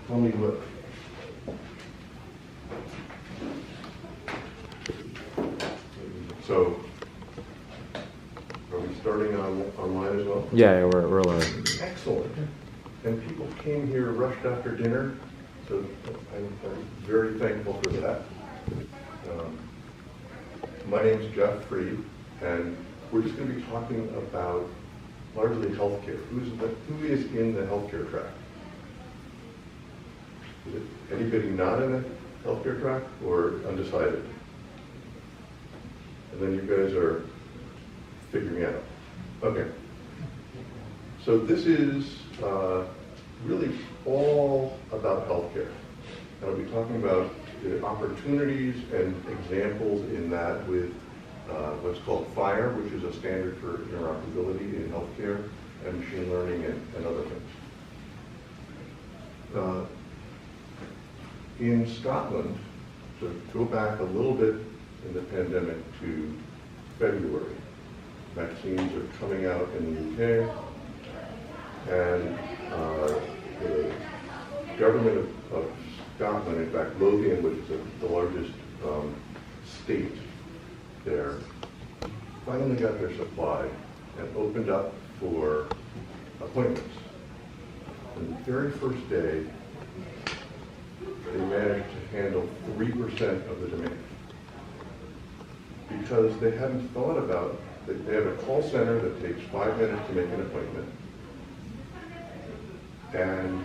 Call me Whip. So, are we starting online as well? Yeah, we're live. Excellent. And people came here rushed after dinner, so I'm very thankful for that. My name's Jeff Freed, and we're just going to be talking about largely healthcare. Who is in the healthcare track? Is it anybody not in the healthcare track or undecided? And then you guys are figuring out. Okay. So this is really all about healthcare. And I'll be talking about the opportunities and examples in that with what's called FHIR, which is a standard for interoperability in healthcare, and machine learning and other things. In Scotland, to go back a little bit in the pandemic to February, vaccines are coming out in the UK, and the government of Scotland, in fact Lothian, which is the largest state there, finally got their supply and opened up for appointments. And the very first day, they managed to handle 3% of the demand. Because they hadn't thought about, they have a call center that takes 5 minutes to make an appointment, and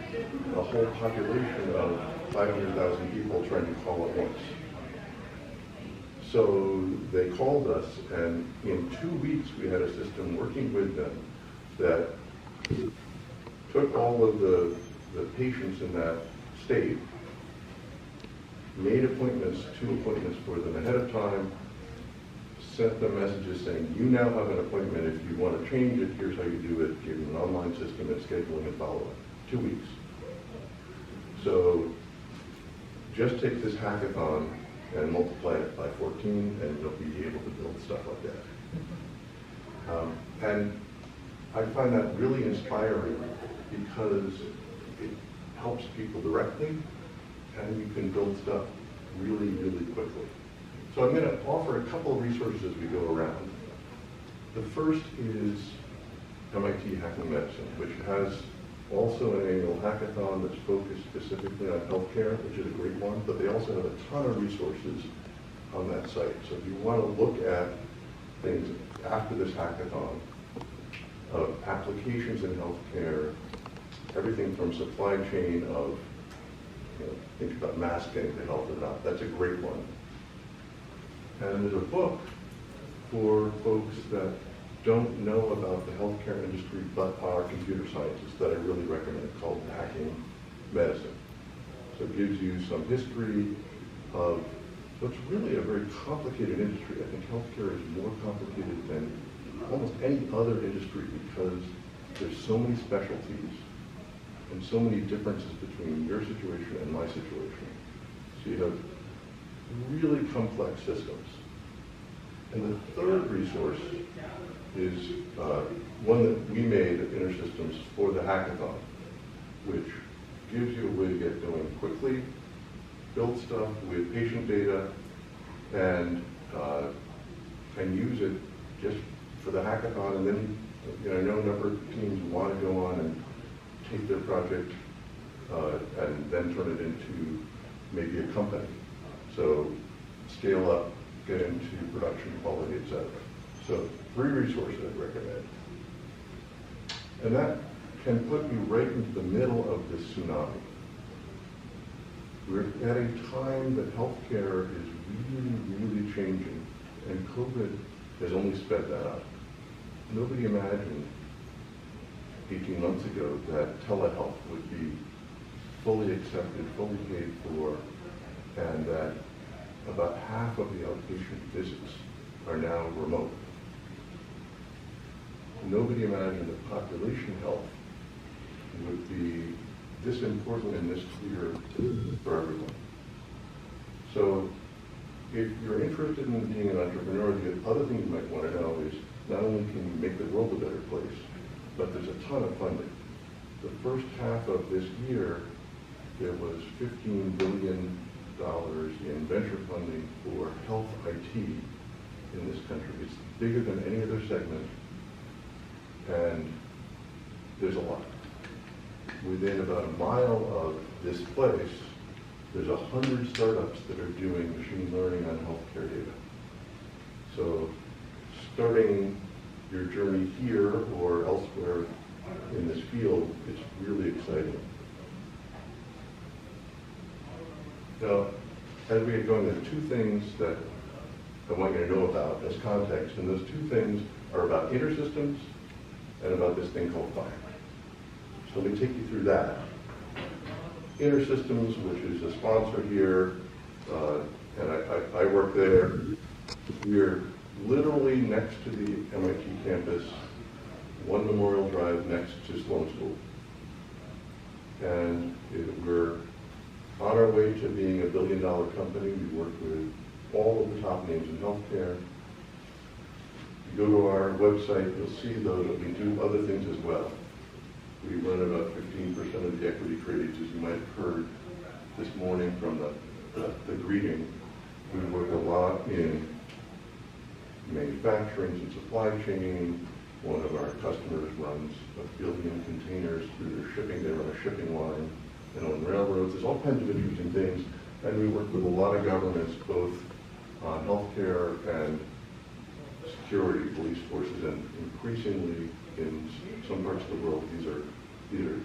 a whole population of 500,000 people trying to call at once. So they called us, and in 2 weeks we had a system working with them that took all of the patients in that state, made 2 appointments for them ahead of time, sent them messages saying, you now have an appointment. If you want to change it, here's how you do it. Give them an online system and scheduling and follow-up. 2 weeks. So just take this hackathon and multiply it by 14, and you'll be able to build stuff like that. And I find that really inspiring because it helps people directly, and you can build stuff really, really quickly. So I'm going to offer a couple of resources as we go around. The first is MIT HackMIT'21, which has also an annual hackathon that's focused specifically on healthcare, which is a great one, but they also have a ton of resources on that site. So if you want to look at things after this hackathon of applications in healthcare, everything from supply chain of, think about masking to health or not, that's a great one. And there's a book for folks that don't know about the healthcare industry but are computer scientists that I really recommend, called Hacking Medicine. So it gives you some history of what's really a very complicated industry. I think healthcare is more complicated than almost any other industry because there's so many specialties and so many differences between your situation and my situation. So you have really complex systems. And the third resource is one that we made at InterSystems for the hackathon, which gives you a way to get going quickly, build stuff with patient data, and use it just for the hackathon. And then, I know a number of teams want to go on and take their project and then turn it into maybe a company. So scale up, get into production quality, et cetera. So 3 resources I'd recommend. And that can put you right into the middle of this tsunami. We're at a time that healthcare is really, really changing, and COVID has only sped that up. Nobody imagined 18 months ago that telehealth would be fully accepted, fully paid for, and that about half of the outpatient visits are now remote. Nobody imagined that population health would be this important and this clear for everyone. So if you're interested in being an entrepreneur, the other thing you might want to know is not only can you make the world a better place, but there's a ton of funding. The first half of this year, there was $15 billion in venture funding for health IT in this country. It's bigger than any other segment, and there's a lot. Within about a mile of this place, there's 100 startups that are doing machine learning on healthcare data. So starting your journey here or elsewhere in this field, it's really exciting. Now, as we get going, there are two things that I want you to know about as context, and those two things are about InterSystems and about this thing called FHIR. So let me take you through that. InterSystems, which is a sponsor here, and I work there. We're literally next to the MIT campus, one Memorial Drive next to Sloan School. And we're on our way to being a billion-dollar company. We work with all of the top names in healthcare. You go to our website, you'll see though that we do other things as well. We run about 15% of the equity trades, as you might have heard this morning from the greeting. We work a lot in manufacturing and supply chain. One of our customers runs 1 billion containers through their shipping. They run a shipping line and on railroads. There's all kinds of interesting things. And we work with a lot of governments, both on healthcare and security, police forces, and increasingly in some parts of the world, these are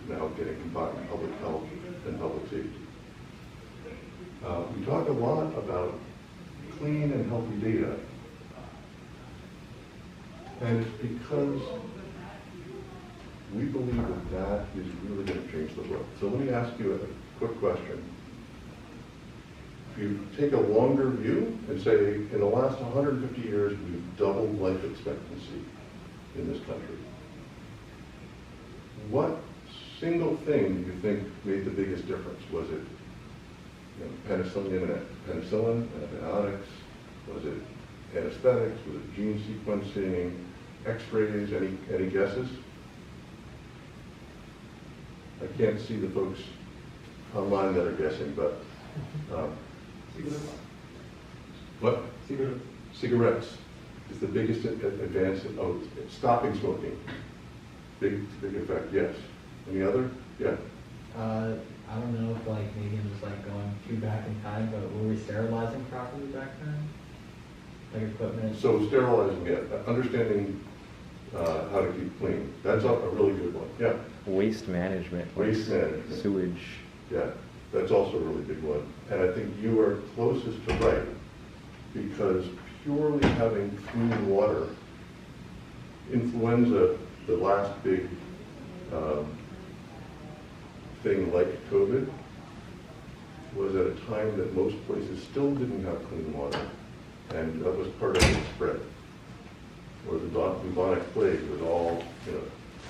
now getting combined, public health and public safety. We talk a lot about clean and healthy data, and it's because we believe that that is really going to change the world. So let me ask you a quick question. If you take a longer view and say, in the last 150 years, we've doubled life expectancy in this country, what single thing do you think made the biggest difference? Was it penicillin, antibiotics? Was it anesthetics? Was it gene sequencing, X-rays? Any guesses? I can't see the folks online that are guessing, but what? Cigarettes is the biggest advance in stopping smoking. Big effect, yes. Any other? Yeah. I don't know if maybe it was going too back in time, but were we sterilizing properly back then? Equipment? So sterilizing it, understanding how to keep clean. That's a really good one. Yeah. Waste management. Waste management. Sewage. Yeah, that's also a really big one. And I think you are closest to right, because purely having clean water, influenza, the last big thing like COVID, was at a time that most places still didn't have clean water, and that was part of the spread. Or the bubonic plague was all,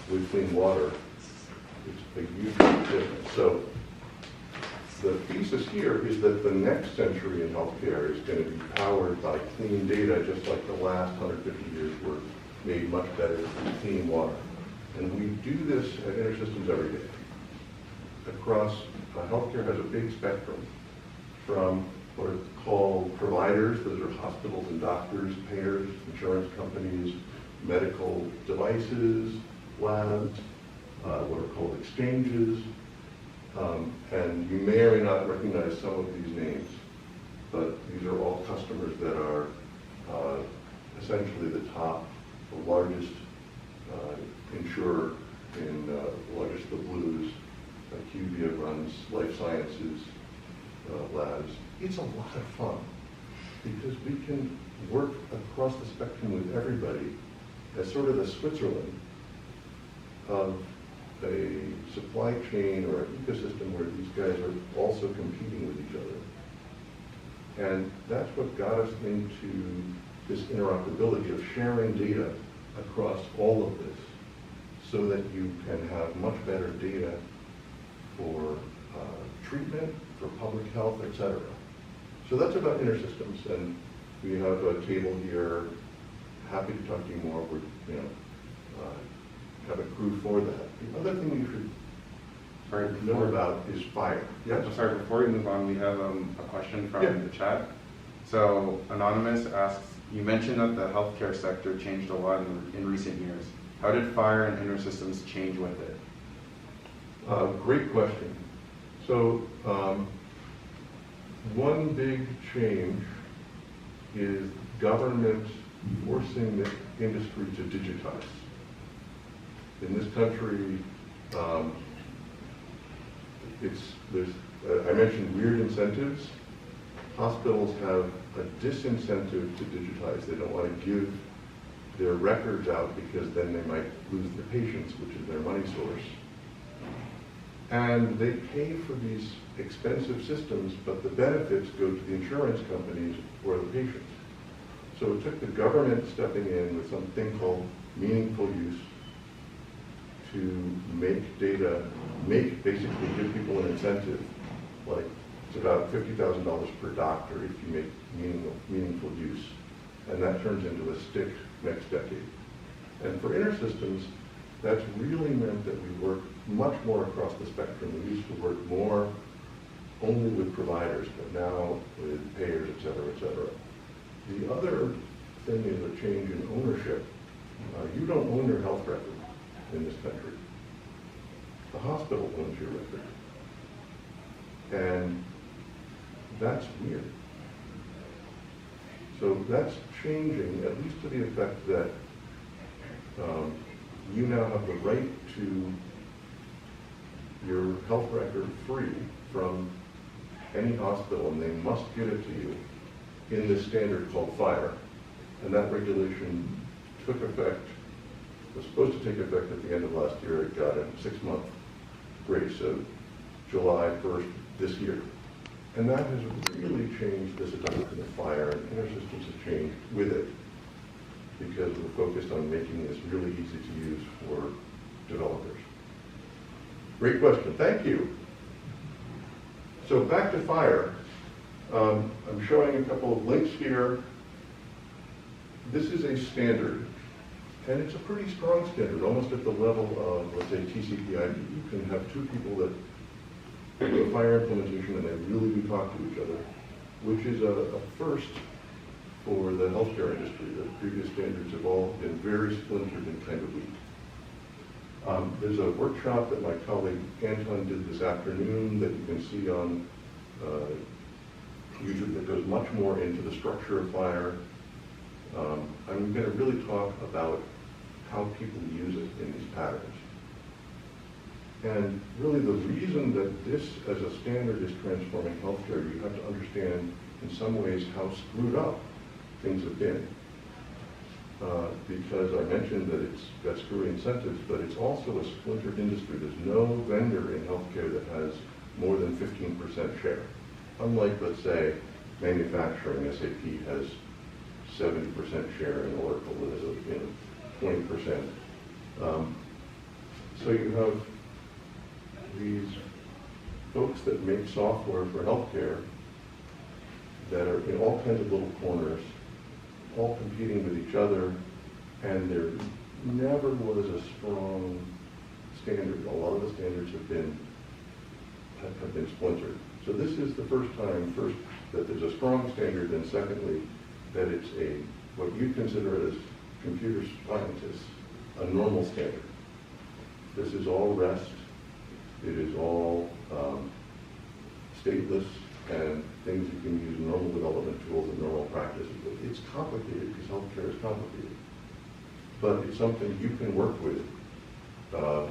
with clean water. It's a huge difference. So the thesis here is that the next century in healthcare is going to be powered by clean data, just like the last 150 years were made much better with clean water. And we do this at InterSystems every day. Across, healthcare has a big spectrum from what are called providers, those are hospitals and doctors, payers, insurance companies, medical devices, labs, what are called exchanges, and you may or may not recognize some of these names, but these are all customers that are essentially the top, the largest insurer in the largest of the blues. IQVIA runs life sciences labs. It's a lot of fun because we can work across the spectrum with everybody as sort of the Switzerland of a supply chain or an ecosystem where these guys are also competing with each other. And that's what got us into this interoperability of sharing data across all of this so that you can have much better data for treatment, for public health, etc. So that's about InterSystems, and we have a table here. Happy to talk to you more. We have a crew for that. The other thing you should Sorry, know about is FHIR. Yes? I'm sorry, before we move on, we have a question from Yeah. the chat. So Anonymous asks, you mentioned that the healthcare sector changed a lot in recent years. How did FHIR and InterSystems change with it? Great question. So one big change is government forcing the industry to digitize. In this country, I mentioned weird incentives. Hospitals have a disincentive to digitize. They don't want to give their records out because then they might lose their patients, which is their money source. And they pay for these expensive systems, but the benefits go to the insurance companies or the patients. So it took the government stepping in with something called meaningful use to basically give people an incentive. Like, it's about $50,000 per doctor if you make meaningful use. And that turns into a stick next decade. And for InterSystems, that's really meant that we work much more across the spectrum. We used to work more only with providers, but now with payers, et cetera, et cetera. The other thing is a change in ownership. You don't own your health record in this country. The hospital owns your record. And that's weird. So that's changing, at least to the effect that you now have the right to your health record free from any hospital, and they must give it to you in this standard called FHIR. And that regulation took effect, was supposed to take effect at the end of last year. It got a 6-month grace, so July 1st this year. And that has really changed this adoption of FHIR, and InterSystems has changed with it because we're focused on making this really easy to use for developers. Great question, thank you. So back to FHIR. I'm showing a couple of links here. This is a standard, and it's a pretty strong standard, almost at the level of, let's say, TCP/IP. You can have two people that do a FHIR implementation and they really do talk to each other, which is a first for the healthcare industry. The previous standards have all been very splintered and kind of weak. There's a workshop that my colleague Anton did this afternoon that you can see on YouTube that goes much more into the structure of FHIR. I'm going to really talk about how people use it in these patterns. And really the reason that this as a standard is transforming healthcare, you have to understand in some ways how screwed up things have been. Because I mentioned that it's got screwy incentives, but it's also a splintered industry. There's no vendor in healthcare that has more than 15% share. Unlike, let's say, manufacturing, SAP has 70% share in Oracle has 20%. So you have these folks that make software for healthcare that are in all kinds of little corners, all competing with each other, and there never was a strong standard. A lot of the standards have been splintered. So this is the first time, that there's a strong standard, and secondly, that it's what you consider as computer scientists, a normal standard. This is all REST. It is all stateless and things you can use in normal development tools and normal practices. But it's complicated because healthcare is complicated. But it's something you can work with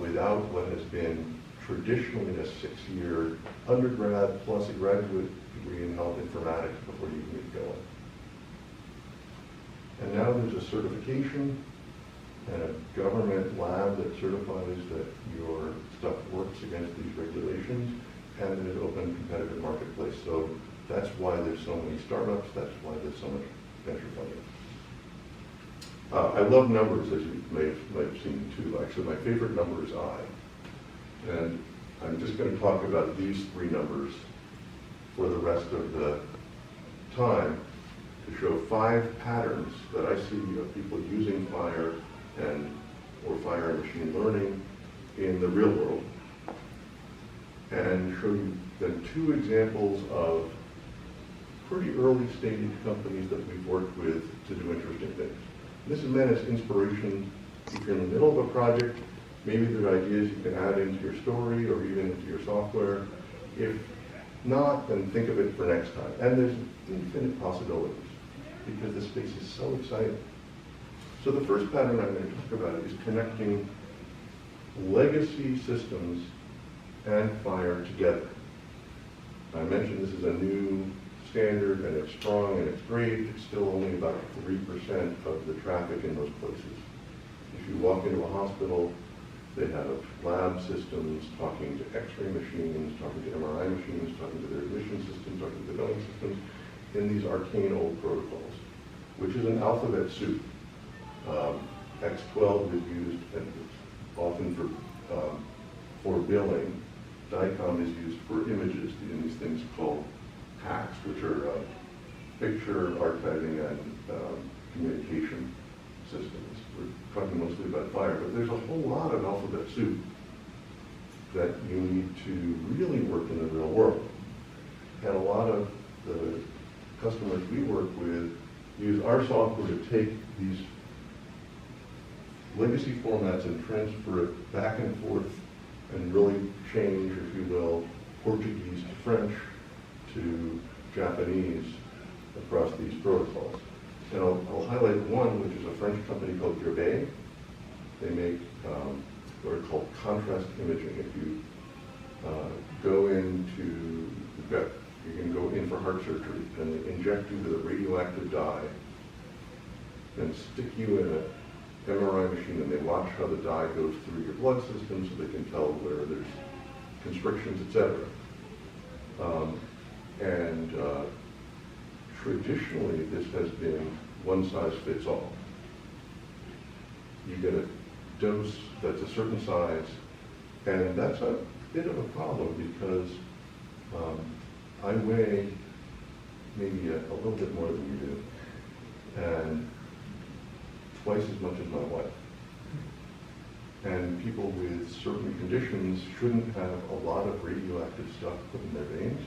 without what has been traditionally a 6-year undergrad plus a graduate degree in health informatics before you can get going. And now there's a certification and a government lab that certifies that your stuff works against these regulations, and an open competitive marketplace. So that's why there's so many startups, that's why there's so much venture funding. I love numbers, as you may have seen too. Actually, my favorite number is I. And I'm just going to talk about these 3 numbers for the rest of the time to show 5 patterns that I see of people using FHIR or FHIR and machine learning in the real world. and show you then two examples of pretty early stage companies that we've worked with to do interesting things. This is meant as inspiration. If you're in the middle of a project, maybe there are ideas you can add into your story or even into your software. If not, then think of it for next time. And there's infinite possibilities because the space is so exciting. So the first pattern I'm going to talk about is connecting legacy systems and FHIR together. I mentioned this is a new standard and it's strong and it's great. It's still only about 3% of the traffic in those places. If you walk into a hospital, they have lab systems talking to X-ray machines, talking to MRI machines, talking to their admission systems, talking to the billing systems in these arcane old protocols, which is an alphabet soup. X12 is used and often for billing. DICOM is used for images in these things called hacks, which are picture archiving and communication systems. We're talking mostly about FHIR, but there's a whole lot of alphabet soup that you need to really work in the real world. And a lot of the customers we work with use our software to take these legacy formats and transfer it back and forth and really change, if you will, Portuguese to French to Japanese across these protocols. And I'll highlight one, which is a French company called Guerbet. They make what are called contrast imaging. If you go into, you can go in for heart surgery, and they inject you with a radioactive dye, and stick you in an MRI machine, and they watch how the dye goes through your blood system so they can tell where there's constrictions, etc. Traditionally, this has been one size fits all. You get a dose that's a certain size, and that's a bit of a problem because I weigh maybe a little bit more than you do, and twice as much as my wife. And people with certain conditions shouldn't have a lot of radioactive stuff put in their veins.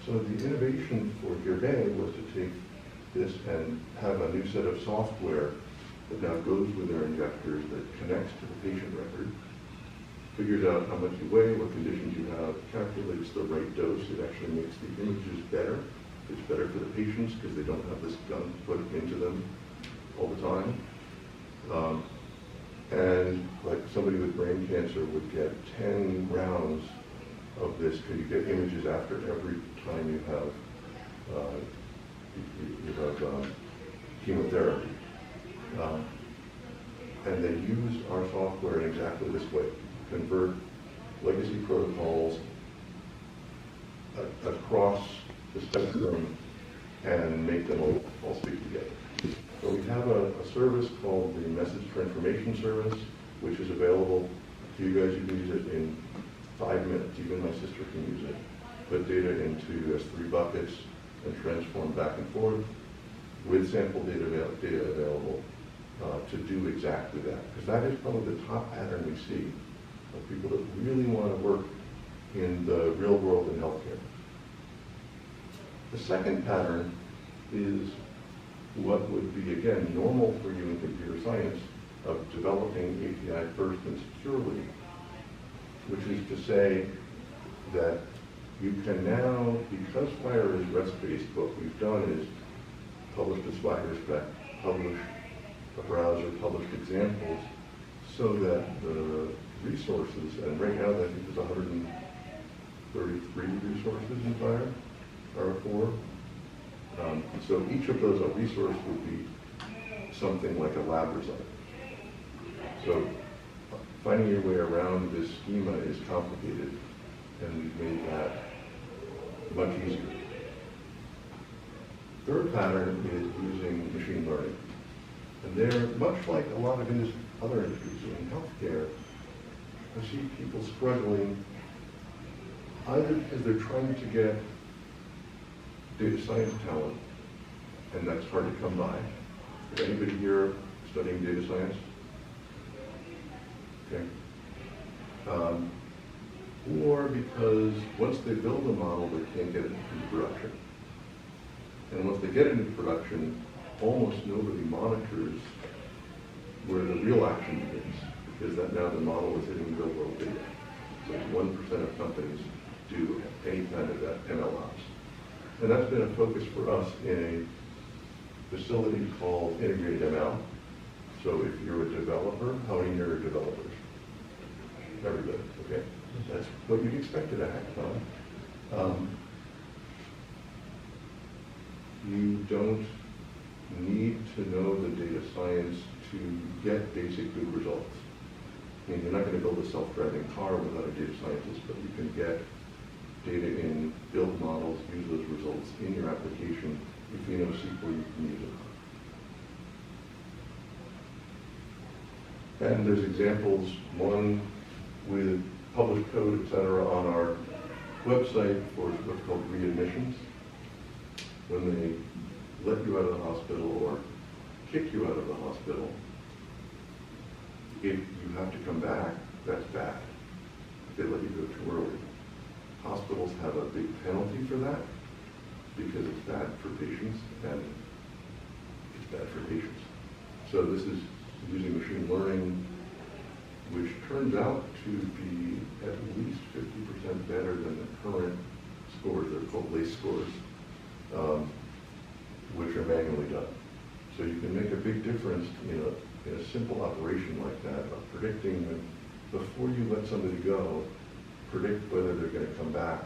So the innovation for Guerbet was to take this and have a new set of software that now goes with their injectors that connects to the patient record, figures out how much you weigh, what conditions you have, calculates the right dose. It actually makes the images better. It's better for the patients because they don't have this gun put into them all the time. And like somebody with brain cancer would get 10 rounds of this because you get images after every time you have chemotherapy. And they use our software in exactly this way. Convert legacy protocols across the spectrum and make them all speak together. So we have a service called the Message Transformation Service, which is available to you guys. You can use it in 5 minutes. Even my sister can use it. Put data into S3 buckets and transform back and forth with sample data available to do exactly that. Because that is probably the top pattern we see of people that really want to work in the real world in healthcare. The second pattern is what would be, again, normal for you in computer science of developing API first and securely, which is to say that you can now, because FHIR is REST-based, what we've done is published a swagger spec, publish a browser, published examples, so that the resources, and right now I think there's 133 resources in FHIR R4. So each of those, a resource would be something like a lab result. So finding your way around this schema is complicated, and we've made that much easier. Third pattern is using machine learning. And they're much like a lot of other industries. In healthcare, I see people struggling either because they're trying to get data science talent, and that's hard to come by. Is anybody here studying data science? Okay. or because once they build a model, they can't get it into production. And once they get it into production, almost nobody monitors where the real action begins, because that now the model is hitting real world data. So 1% of companies do any kind of that ML ops. And that's been a focus for us in a facility called Integrated ML. So if you're a developer, how many are developers? Everybody, okay? That's what you'd expect at a hackathon. You don't need to know the data science to get basic good results. I mean, you're not going to build a self-driving car without a data scientist, but you can get data in, build models, use those results in your application. If you know SQL, you can use it. And there's examples, one with published code, et cetera, on our website for what's called readmissions. When they let you out of the hospital or kick you out of the hospital, if you have to come back, that's bad. If they let you go too early. Hospitals have a big penalty for that because it's bad for patients and it's bad for patients. So this is using machine learning, which turns out to be at least 50% better than the current scores. They're called LACE scores, which are manually done. So you can make a big difference in a simple operation like that of predicting when, before you let somebody go, predict whether they're going to come back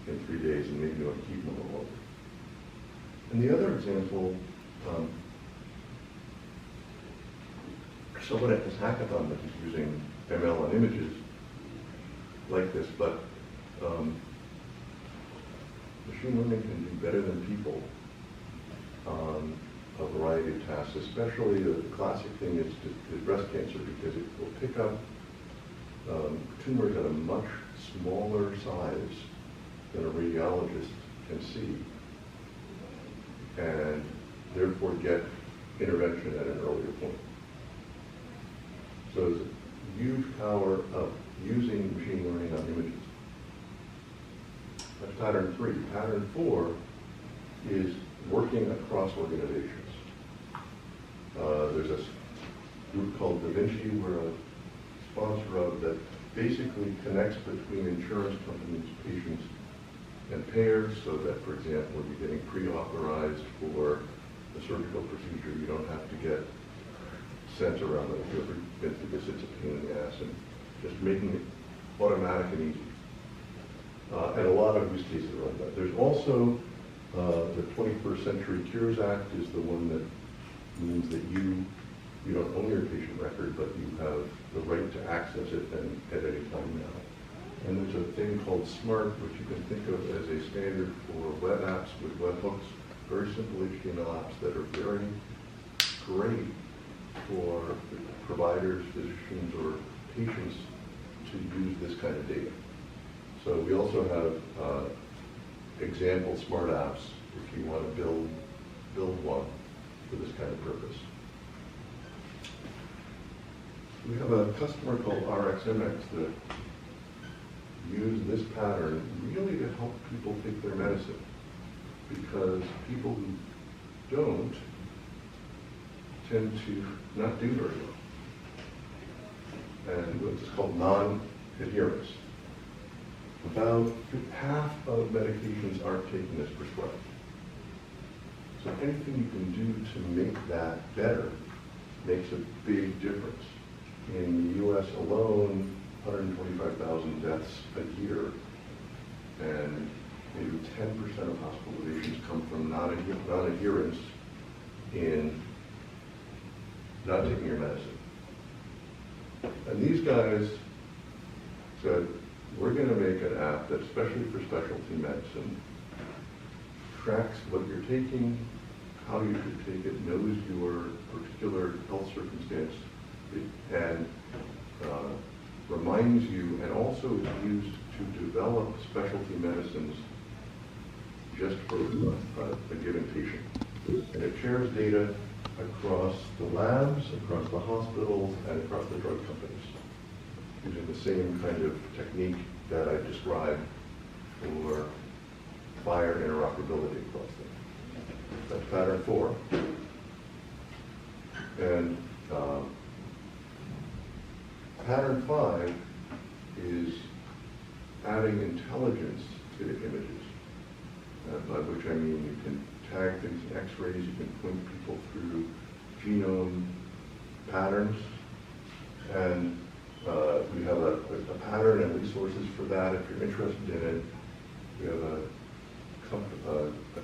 in 3 days and maybe you want to keep them a little longer. And the other example, someone at this hackathon that is using ML on images like this, but machine learning can do better than people on a variety of tasks, especially the classic thing is breast cancer, because it will pick up tumors at a much smaller size than a radiologist can see, and therefore get intervention at an earlier point. So there's a huge power of using machine learning on images. That's pattern 3. Pattern 4 is working across organizations. There's a group called Da Vinci we're a sponsor of that basically connects between insurance companies, patients, and payers, so that, for example, when you're getting pre-authorized for a surgical procedure, you don't have to get sent around the field because it's a pain in the ass, and just making it automatic and easy. And a lot of use cases around that. There's also the 21st Century Cures Act is the one that means that you don't own your patient record, but you have the right to access it at any time now. And there's a thing called SMART, which you can think of as a standard for web apps with webhooks, very simple HTML apps that are very great for providers, physicians, or patients to use this kind of data. So we also have example smart apps if you want to build one for this kind of purpose. We have a customer called RxMX that use this pattern really to help people take their medicine, because people who don't tend to not do very well. And what's called non-adherence. About half of medications aren't taken as prescribed. So anything you can do to make that better makes a big difference. In the US alone, 125,000 deaths a year, and maybe 10% of hospitalizations come from non-adherence in not taking your medicine. And these guys said, we're going to make an app that, especially for specialty medicine, tracks what you're taking, how you should take it, knows your particular health circumstance, and reminds you, and also is used to develop specialty medicines just for a given patient. And it shares data across the labs, across the hospitals, and across the drug companies. using the same kind of technique that I described for FHIR interoperability across them. That's pattern 4. And pattern 5 is adding intelligence to the images, by which I mean you can tag things in x-rays, you can point people through genome patterns, and we have a pattern and resources for that if you're interested in it. We have a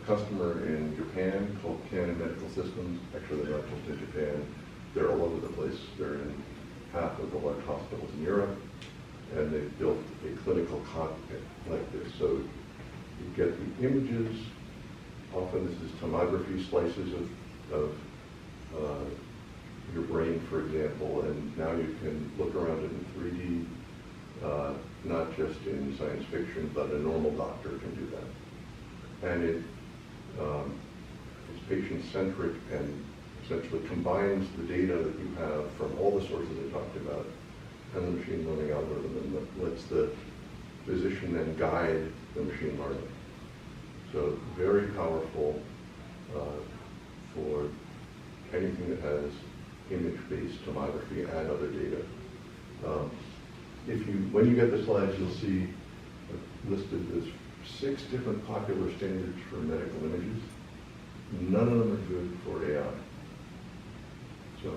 customer in Japan called Canon Medical Systems. Actually, they're not just in Japan, they're all over the place. They're in half of the large hospitals in Europe, and they've built a clinical cockpit like this. So you get the images, often this is tomography slices of your brain, for example, and now you can look around it in 3D, not just in science fiction, but a normal doctor can do that. And it's patient-centric and essentially combines the data that you have from all the sources I talked about and the machine learning algorithm, and lets the physician then guide the machine learning. So very powerful for anything that has image-based tomography and other data. When you get the slides, you'll see listed as 6 different popular standards for medical images. None of them are good for AI. So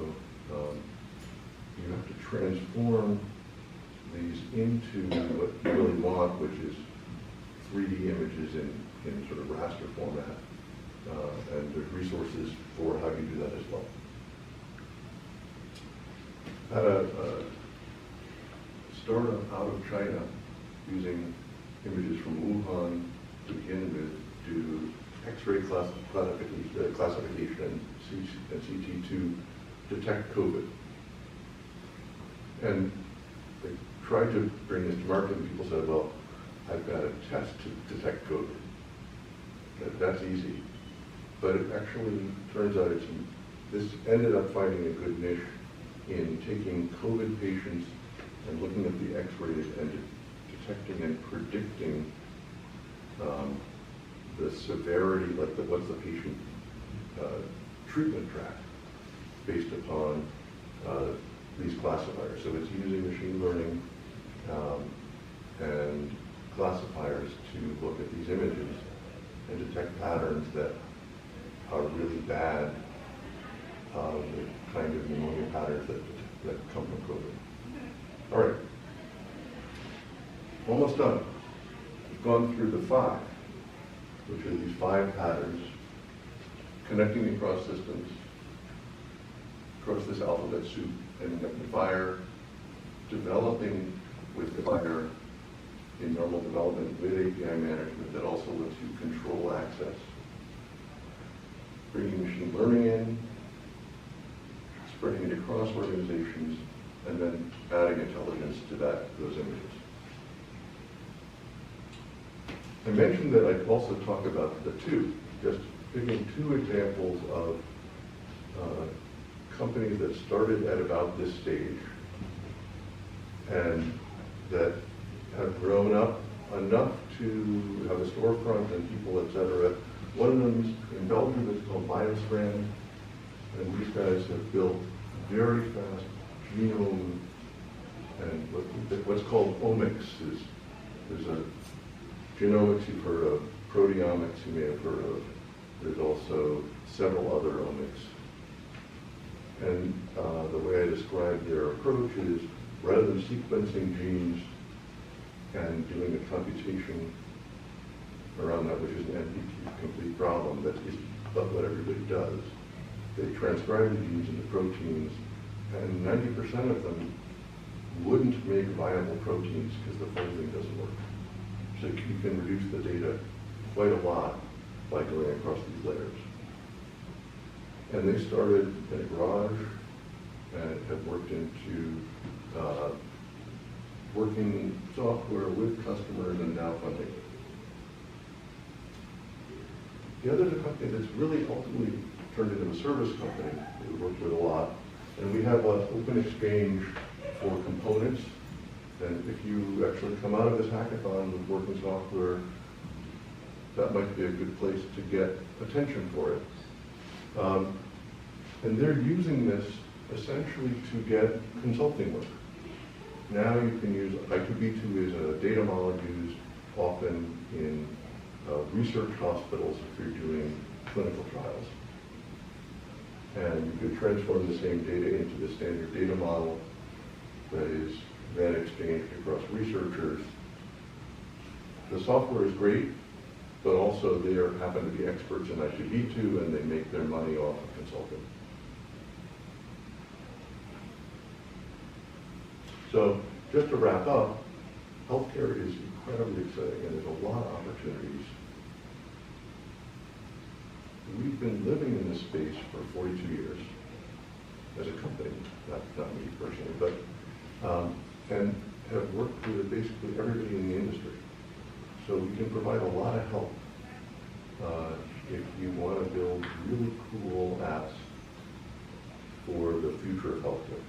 you have to transform these into what you really want, which is 3D images in sort of raster format. And there's resources for how you do that as well. Had a startup out of China using images from Wuhan to begin with do X-ray classification and CT to detect COVID. And they tried to bring this to market, and people said, well, I've got a test to detect COVID. That's easy. But it actually turns out this ended up finding a good niche in taking COVID patients and looking at the X-rays and detecting and predicting the severity, like what's the patient treatment track based upon these classifiers. So it's using machine learning and classifiers to look at these images and detect patterns that are really bad, the kind of pneumonia patterns that come from COVID. All right, almost done. We've gone through the 5, which are these 5 patterns, connecting across systems, across this alphabet soup, and the FHIR, developing with the FHIR in normal development with API management that also lets you control access, bringing machine learning in, spreading it across organizations, and then adding intelligence to those images. I mentioned that I'd also talk about the 2, just picking 2 examples of companies that started at about this stage and that have grown up enough to have a storefront and people, etc. One of them is in Belgium, it's called BioStrand, and these guys have built very fast genome and what's called omics. There's a genomics you've heard of, proteomics you may have heard of. There's also several other omics. And the way I describe their approach is rather than sequencing genes and doing the computation around that, which is an NP-complete problem that is but what everybody does, they transcribe the genes into proteins, and 90% of them wouldn't make viable proteins because the folding doesn't work. So you can reduce the data quite a lot by going across these layers. And they started in a garage and have worked into working software with customers and now funding. The other is a company that's really ultimately turned into a service company that we worked with a lot. And we have an open exchange for components And if you actually come out of this hackathon with working software, that might be a good place to get attention for it. And they're using this essentially to get consulting work. Now you can use, I2B2 is a data model used often in research hospitals if you're doing clinical trials. And you could transform the same data into the standard data model that is then exchanged across researchers. The software is great, but also they happen to be experts in I2B2 and they make their money off of consulting. So just to wrap up, healthcare is incredibly exciting and there's a lot of opportunities. We've been living in this space for 42 years as a company, not me personally, but and have worked with basically everybody in the industry. So we can provide a lot of help if you want to build really cool apps for the future of healthcare.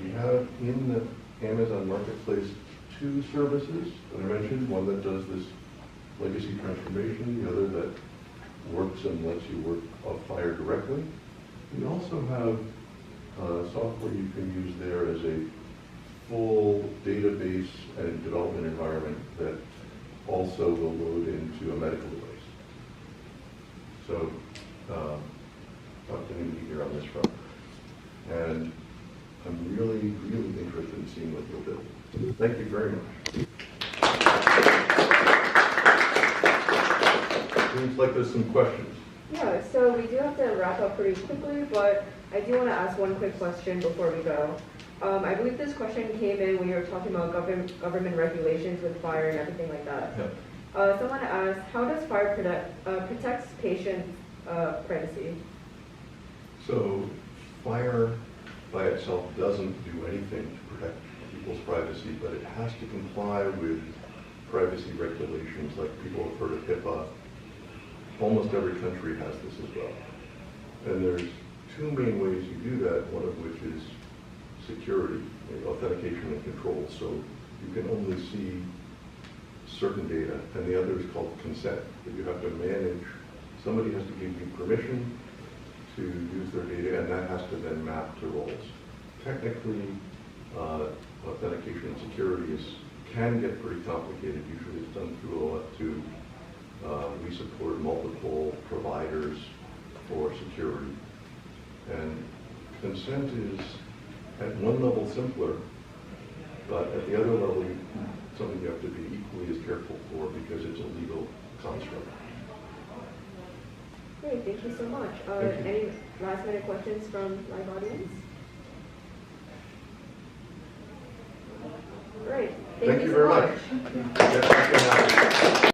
We have in the Amazon Marketplace 2 services that I mentioned, one that does this legacy transformation, the other that works and lets you work off FHIR directly. We also have software you can use there as a full database and development environment that also will load into a medical device. So, opportunity here on this front. And I'm really, really interested in seeing what you'll build. Thank you very much. Seems like there's some questions. Yeah, so we do have to wrap up pretty quickly, but I do want to ask one quick question before we go. I believe this question came in when you were talking about government regulations with FHIR and everything like that. Yep. Someone asked, how does FHIR protects patient privacy? So FHIR by itself doesn't do anything to protect people's privacy, but it has to comply with privacy regulations like people have heard of HIPAA. Almost every country has this as well. And there's two main ways you do that, one of which is security, authentication and control. So you can only see certain data, and the other is called consent, that you have to manage. Somebody has to give you permission to use their data, and that has to then map to roles. Technically, authentication and security can get pretty complicated. Usually it's done through OAuth2. We support multiple providers for security. And consent is at one level simpler, but at the other level, something you have to be equally as careful for because it's a legal construct. Great, thank you so much. Thank you. Any last minute questions from live audience? Great, Thank you so very much. much. Yes, thank you.